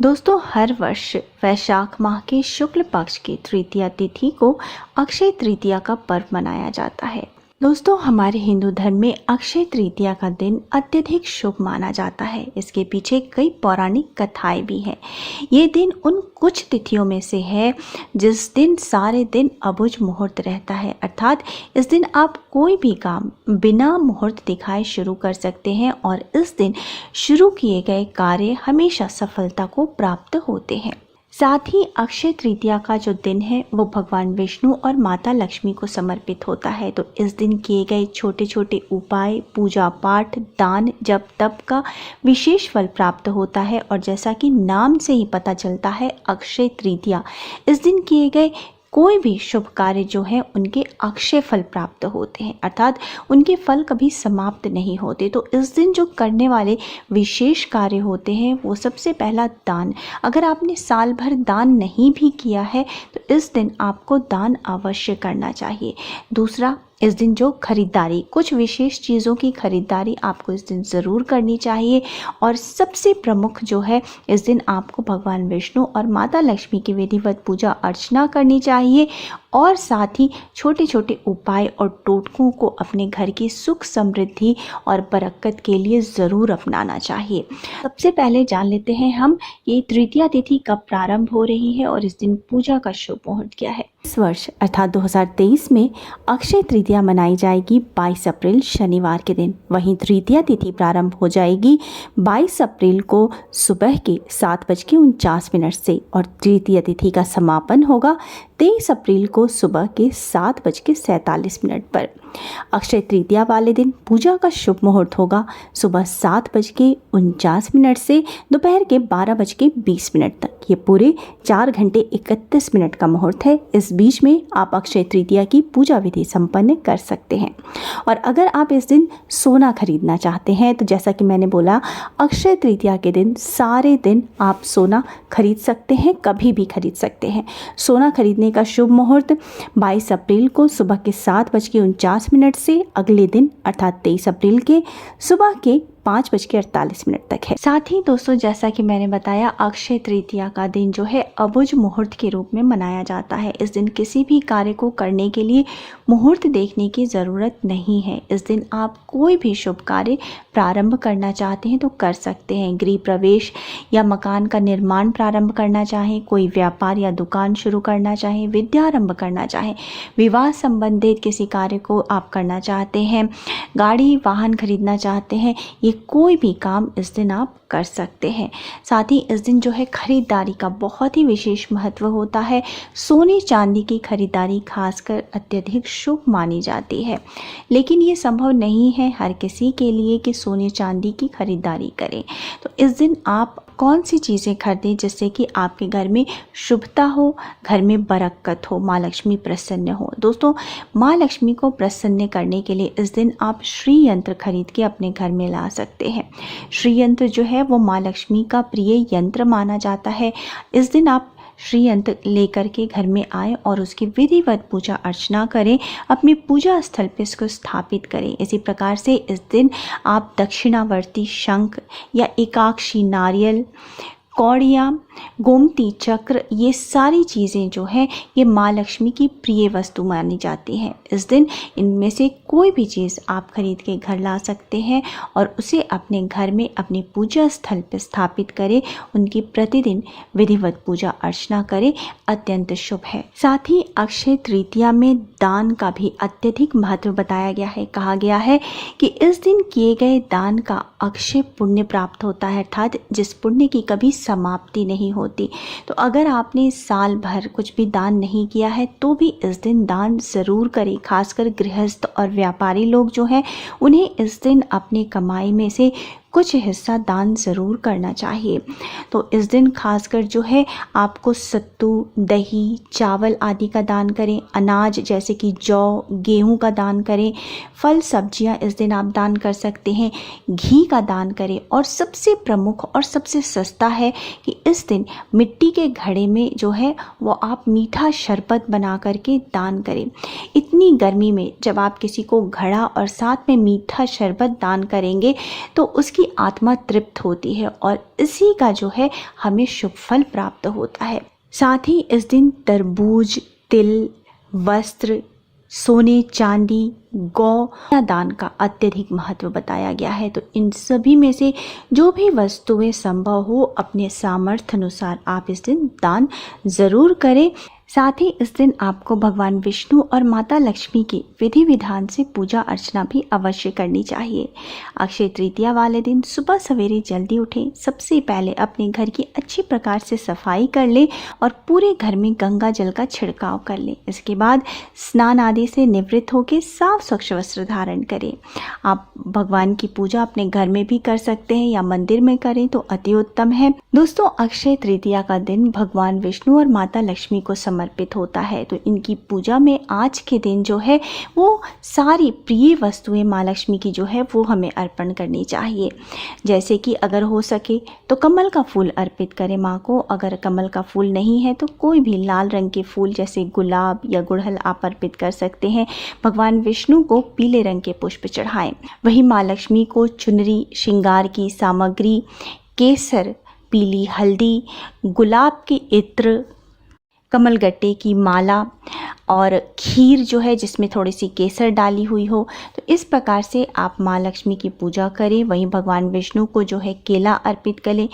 दोस्तों, हर वर्ष वैशाख माह के शुक्ल पक्ष की तृतीया तिथि को अक्षय तृतीया का पर्व मनाया जाता है। दोस्तों, हमारे हिंदू धर्म में अक्षय तृतीया का दिन अत्यधिक शुभ माना जाता है। इसके पीछे कई पौराणिक कथाएं भी हैं। ये दिन उन कुछ तिथियों में से है जिस दिन सारे दिन अबुझ मुहूर्त रहता है, अर्थात इस दिन आप कोई भी काम बिना मुहूर्त दिखाए शुरू कर सकते हैं और इस दिन शुरू किए गए कार्य हमेशा सफलता को प्राप्त होते हैं। साथ ही अक्षय तृतीया का जो दिन है वो भगवान विष्णु और माता लक्ष्मी को समर्पित होता है। तो इस दिन किए गए छोटे छोटे उपाय, पूजा पाठ, दान, जप तप का विशेष फल प्राप्त होता है। और जैसा कि नाम से ही पता चलता है, अक्षय तृतीया, इस दिन किए गए कोई भी शुभ कार्य जो है उनके अक्षय फल प्राप्त होते हैं, अर्थात उनके फल कभी समाप्त नहीं होते। तो इस दिन जो करने वाले विशेष कार्य होते हैं वो सबसे पहला दान। अगर आपने साल भर दान नहीं भी किया है तो इस दिन आपको दान अवश्य करना चाहिए। दूसरा, इस दिन जो खरीदारी, कुछ विशेष चीज़ों की खरीदारी आपको इस दिन ज़रूर करनी चाहिए। और सबसे प्रमुख जो है, इस दिन आपको भगवान विष्णु और माता लक्ष्मी की विधिवत पूजा अर्चना करनी चाहिए और साथ ही छोटे छोटे उपाय और टोटकों को अपने घर की सुख समृद्धि और बरकत के लिए ज़रूर अपनाना चाहिए। सबसे पहले जान लेते हैं हम ये तृतीया तिथि कब प्रारंभ हो रही है और इस दिन पूजा का शुभ मुहूर्त क्या है। इस वर्ष अर्थात 2023 में अक्षय तृतीया मनाई जाएगी 22 अप्रैल शनिवार के दिन। वहीं तृतीया तिथि प्रारंभ हो जाएगी 22 अप्रैल को सुबह के 7:49 से और तृतीया तिथि का समापन होगा 23 अप्रैल को सुबह के 7:47 पर। अक्षय तृतीया वाले दिन पूजा का शुभ मुहूर्त होगा सुबह 7:49 से दोपहर के 12:20 तक। ये पूरे 4 घंटे 31 मिनट का मुहूर्त है। इस बीच में आप अक्षय तृतीया की पूजा विधि संपन्न कर सकते हैं। और अगर आप इस दिन सोना खरीदना चाहते हैं तो जैसा कि मैंने बोला, अक्षय तृतीया के दिन सारे दिन आप सोना खरीद सकते हैं, कभी भी खरीद सकते हैं। सोना खरीदने का शुभ मुहूर्त 22 अप्रैल को सुबह के 7:49 से अगले दिन अर्थात 23 अप्रैल के सुबह के 5:48 तक है। साथ ही दोस्तों, जैसा कि मैंने बताया, अक्षय तृतीया का दिन जो है अबुझ मुहूर्त के रूप में मनाया जाता है। इस दिन किसी भी कार्य को करने के लिए मुहूर्त देखने की ज़रूरत नहीं है। इस दिन आप कोई भी शुभ कार्य प्रारंभ करना चाहते हैं तो कर सकते हैं। गृह प्रवेश या मकान का निर्माण प्रारंभ करना चाहें, कोई व्यापार या दुकान शुरू करना चाहें, विद्यारंभ करना चाहें, विवाह संबंधित किसी कार्य को आप करना चाहते हैं, गाड़ी वाहन खरीदना चाहते हैं, ये कोई भी काम इस दिन आप कर सकते हैं। साथ ही इस दिन जो है खरीदारी का बहुत ही विशेष महत्व होता है। सोने चांदी की खरीदारी खासकर अत्यधिक शुभ मानी जाती है, लेकिन ये संभव नहीं है हर किसी के लिए कि सोने चांदी की खरीदारी करें। तो इस दिन आप कौन सी चीज़ें खरीदें जिससे कि आपके घर में शुभता हो, घर में बरकत हो, माँ लक्ष्मी प्रसन्न हो। दोस्तों, माँ लक्ष्मी को प्रसन्न करने के लिए इस दिन आप श्री यंत्र खरीद के अपने घर में ला सकते हैं। श्री यंत्र जो है वो माँ लक्ष्मी का प्रिय यंत्र माना जाता है। इस दिन आप श्री यंत्र लेकर के घर में आए और उसकी विधिवत पूजा अर्चना करें, अपने पूजा स्थल पर इसको स्थापित करें। इसी प्रकार से इस दिन आप दक्षिणावर्ती शंख या एकाक्षी नारियल, कौड़ियाँ, गोमती चक्र, ये सारी चीज़ें जो हैं ये माँ लक्ष्मी की प्रिय वस्तु मानी जाती हैं। इस दिन इनमें से कोई भी चीज़ आप खरीद के घर ला सकते हैं और उसे अपने घर में अपने पूजा स्थल पर स्थापित करें। उनकी प्रतिदिन विधिवत पूजा अर्चना करें, अत्यंत शुभ है। साथ ही अक्षय तृतीया में दान का भी अत्यधिक महत्व बताया गया है। कहा गया है कि इस दिन किए गए दान का अक्षय पुण्य प्राप्त होता है, अर्थात जिस पुण्य की कभी समाप्ति नहीं होती। तो अगर आपने साल भर कुछ भी दान नहीं किया है तो भी इस दिन दान ज़रूर करें। खासकर गृहस्थ और व्यापारी लोग जो हैं उन्हें इस दिन अपनी कमाई में से कुछ हिस्सा दान ज़रूर करना चाहिए। तो इस दिन खासकर जो है आपको सत्तू, दही, चावल आदि का दान करें, अनाज जैसे कि जौ, गेहूं का दान करें, फल सब्जियां इस दिन आप दान कर सकते हैं, घी का दान करें और सबसे प्रमुख और सबसे सस्ता है कि इस दिन मिट्टी के घड़े में जो है वो आप मीठा शरबत बना करके दान करें। इतनी गर्मी में जब आप किसी को घड़ा और साथ में मीठा शरबत दान करेंगे तो उसकी इसकी आत्मा तृप्त होती है और इसी का जो है हमें शुभ फल प्राप्त होता है। साथ ही इस दिन तरबूज, तिल, वस्त्र, सोने, चांदी, गौ या दान का अत्यधिक महत्व बताया गया है। तो इन सभी में से जो भी वस्तुएं संभव हो अपने सामर्थ्य अनुसार आप इस दिन दान ज़रूर करें। साथ ही इस दिन आपको भगवान विष्णु और माता लक्ष्मी की विधि विधान से पूजा अर्चना भी अवश्य करनी चाहिए। अक्षय तृतीया वाले दिन सुबह सवेरे जल्दी उठें, सबसे पहले अपने घर की अच्छी प्रकार से सफाई कर लें और पूरे घर में गंगा जल का छिड़काव कर लें। इसके बाद स्नान आदि से निवृत्त होकर साफ स्वच्छ वस्त्र धारण करें। आप भगवान की पूजा अपने घर में भी कर सकते हैं या मंदिर में करें तो अति उत्तम है। दोस्तों, अक्षय तृतीया का दिन भगवान विष्णु और माता लक्ष्मी को समर्पित होता है। तो इनकी पूजा में आज के दिन जो है वो सारी प्रिय वस्तुएं माँ लक्ष्मी की जो है वो हमें अर्पण करनी चाहिए। जैसे कि अगर हो सके तो कमल का फूल अर्पित करें माँ को। अगर कमल का फूल नहीं है तो कोई भी लाल रंग के फूल जैसे गुलाब या गुड़हल आप अर्पित कर सकते हैं। भगवान विष्णु को पीले रंग के पुष्प चढ़ाएं। वही माँ लक्ष्मी को चुनरी, श्रृंगार की सामग्री, केसर, पीली हल्दी, गुलाब के इत्र, कमलगट्टे की माला और खीर जो है जिसमें थोड़ी सी केसर डाली हुई हो, तो इस प्रकार से आप माँ लक्ष्मी की पूजा करें। वहीं भगवान विष्णु को जो है केला अर्पित करें,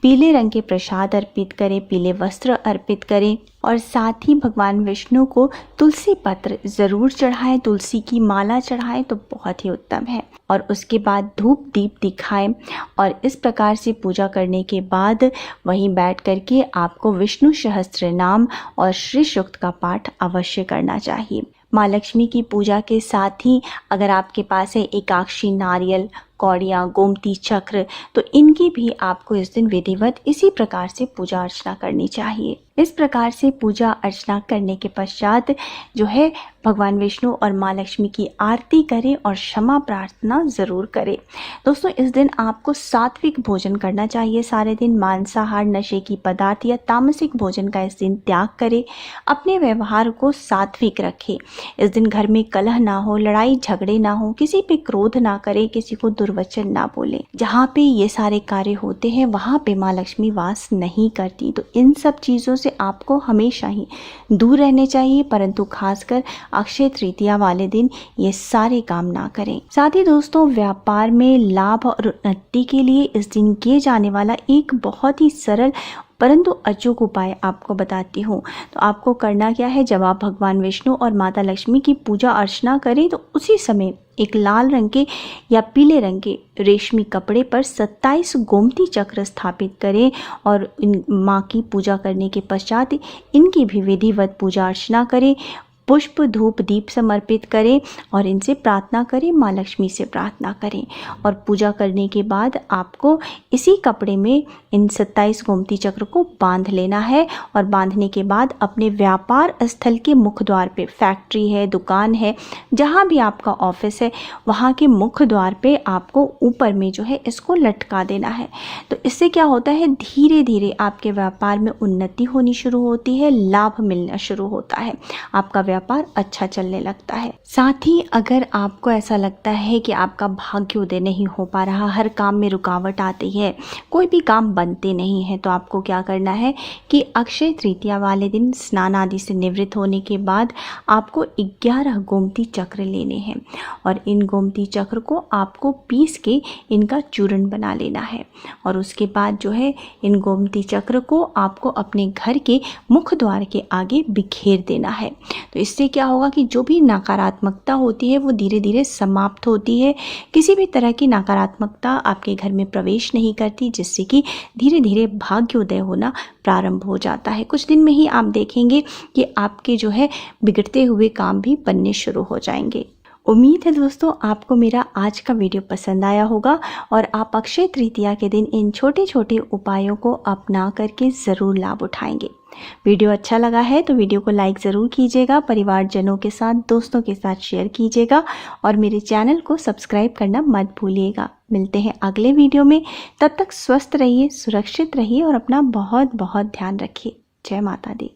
पीले रंग के प्रसाद अर्पित करें, पीले वस्त्र अर्पित करें और साथ ही भगवान विष्णु को तुलसी पत्र ज़रूर चढ़ाएं, तुलसी की माला चढ़ाएं तो बहुत ही उत्तम है। और उसके बाद धूप दीप दिखाएं और इस प्रकार से पूजा करने के बाद वहीं बैठ करके आपको विष्णु सहस्त्र नाम और श्री सूक्त का पाठ अवश्य करना चाहिए। माँ लक्ष्मी की पूजा के साथ ही अगर आपके पास है एकाक्षी नारियल, कौड़ियाँ, गोमती चक्र, तो इनकी भी आपको इस दिन विधिवत इसी प्रकार से पूजा अर्चना करनी चाहिए। इस प्रकार से पूजा अर्चना करने के पश्चात जो है भगवान विष्णु और माँ लक्ष्मी की आरती करें और क्षमा प्रार्थना ज़रूर करें। दोस्तों, इस दिन आपको सात्विक भोजन करना चाहिए। सारे दिन मांसाहार, नशे की पदार्थ या तामसिक भोजन का इस दिन त्याग करें। अपने व्यवहार को सात्विक रखें। इस दिन घर में कलह ना हो, लड़ाई झगड़े ना हो, किसी पे क्रोध ना करें, किसी को दुर्वचन ना बोले। जहाँ पे ये सारे कार्य होते हैं वहाँ पे माँ लक्ष्मी वास नहीं करती। तो इन सब चीज़ों से आपको हमेशा ही दूर रहने चाहिए, परंतु खासकर अक्षय तृतीया वाले दिन ये सारे काम ना करें। साथ ही दोस्तों, व्यापार में लाभ और उन्नति के लिए इस दिन किए जाने वाला एक बहुत ही सरल परंतु अचूक उपाय आपको बताती हूँ। तो आपको करना क्या है, जब आप भगवान विष्णु और माता लक्ष्मी की पूजा अर्चना करें तो उसी समय एक लाल रंग के या पीले रंग के रेशमी कपड़े पर 27 गोमती चक्र स्थापित करें और इन माँ की पूजा करने के पश्चात इनकी भी विधिवत पूजा अर्चना करें। पुष्प, धूप, दीप समर्पित करें और इनसे प्रार्थना करें, माँ लक्ष्मी से प्रार्थना करें। और पूजा करने के बाद आपको इसी कपड़े में इन 27 गोमती चक्र को बांध लेना है और बांधने के बाद अपने व्यापार स्थल के मुख्य द्वार पे, फैक्ट्री है, दुकान है, जहाँ भी आपका ऑफिस है, वहाँ के मुख्य द्वार पे आपको ऊपर में जो है इसको लटका देना है। तो इससे क्या होता है, धीरे धीरे आपके व्यापार में उन्नति होनी शुरू होती है, लाभ मिलना शुरू होता है, आपका व्यापार अच्छा चलने लगता है। साथ ही अगर आपको ऐसा लगता है कि आपका भाग्योदय नहीं हो पा रहा, हर काम में रुकावट आती है, कोई भी काम बनते नहीं है, तो आपको क्या करना है कि अक्षय तृतीया वाले दिन स्नान आदि से निवृत्त होने के बाद आपको 11 गोमती चक्र लेने हैं और इन गोमती चक्र को आपको पीस के इनका चूर्ण बना लेना है। और उसके बाद जो है इन गोमती चक्र को आपको अपने घर के मुख्य द्वार के आगे बिखेर देना है। तो इससे क्या होगा कि जो भी नकारात्मकता होती है वो धीरे धीरे समाप्त होती है। किसी भी तरह की नकारात्मकता आपके घर में प्रवेश नहीं करती, जिससे कि धीरे धीरे भाग्योदय होना प्रारंभ हो जाता है। कुछ दिन में ही आप देखेंगे कि आपके जो है बिगड़ते हुए काम भी बनने शुरू हो जाएंगे। उम्मीद है दोस्तों आपको मेरा आज का वीडियो पसंद आया होगा और आप अक्षय तृतीया के दिन इन छोटे छोटे उपायों को अपना करके ज़रूर लाभ उठाएंगे। वीडियो अच्छा लगा है तो वीडियो को लाइक ज़रूर कीजिएगा, परिवारजनों के साथ, दोस्तों के साथ शेयर कीजिएगा और मेरे चैनल को सब्सक्राइब करना मत भूलिएगा। मिलते हैं अगले वीडियो में, तब तक स्वस्थ रहिए, सुरक्षित रहिए और अपना बहुत बहुत ध्यान रखिए। जय माता दी।